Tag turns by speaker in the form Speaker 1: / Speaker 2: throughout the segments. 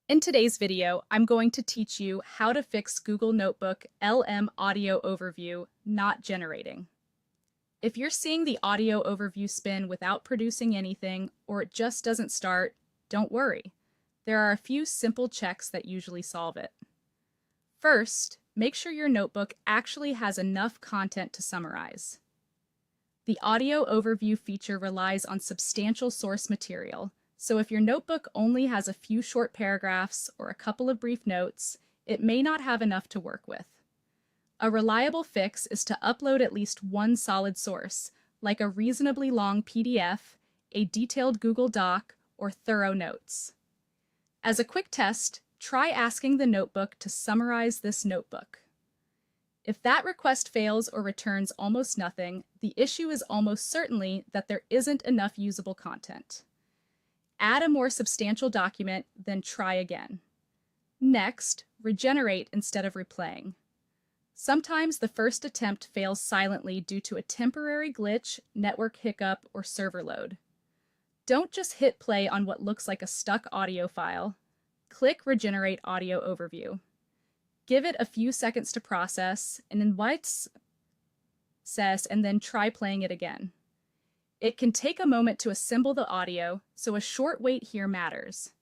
Speaker 1: In today's video, I'm going to teach you how to fix Google Notebook LM audio overview not generating. If you're seeing the audio overview spin without producing anything, or it just doesn't start, don't worry. There are a few simple checks that usually solve it. First, make sure your notebook actually has enough content to summarize. The audio overview feature relies on substantial source material, so if your notebook only has a few short paragraphs or a couple of brief notes, it may not have enough to work with. A reliable fix is to upload at least one solid source, like a reasonably long PDF, a detailed Google Doc, or thorough notes. As a quick test, try asking the notebook to summarize this notebook. If that request fails or returns almost nothing, the issue is almost certainly that there isn't enough usable content. Add a more substantial document, then try again. Next, regenerate instead of replaying. Sometimes the first attempt fails silently due to a temporary glitch, network hiccup, or server load. Don't just hit play on what looks like a stuck audio file. Click Regenerate Audio Overview. Give it a few seconds to process, and then try playing it again. It can take a moment to assemble the audio, so a short wait here matters.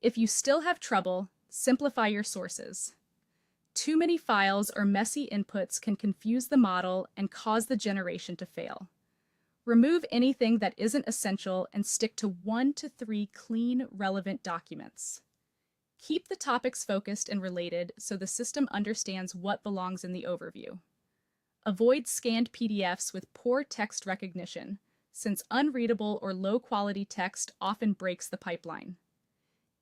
Speaker 1: If you still have trouble, simplify your sources. Too many files or messy inputs can confuse the model and cause the generation to fail. Remove anything that isn't essential and stick to 1 to 3 clean, relevant documents. Keep the topics focused and related so the system understands what belongs in the overview. Avoid scanned PDFs with poor text recognition, since unreadable or low-quality text often breaks the pipeline.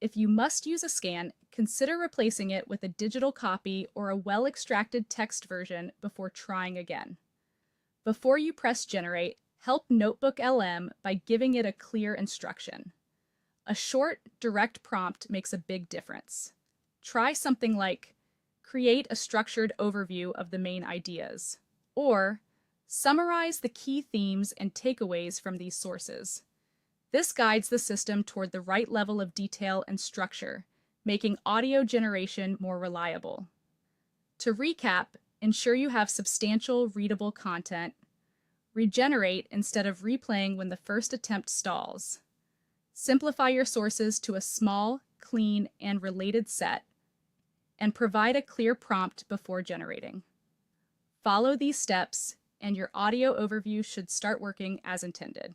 Speaker 1: If you must use a scan, consider replacing it with a digital copy or a well-extracted text version before trying again. Before you press Generate, help NotebookLM by giving it a clear instruction. A short, direct prompt makes a big difference. Try something like, create a structured overview of the main ideas, or summarize the key themes and takeaways from these sources. This guides the system toward the right level of detail and structure, making audio generation more reliable. To recap, ensure you have substantial, readable content. Regenerate instead of replaying when the first attempt stalls. Simplify your sources to a small, clean, and related set, and provide a clear prompt before generating. Follow these steps, and your audio overview should start working as intended.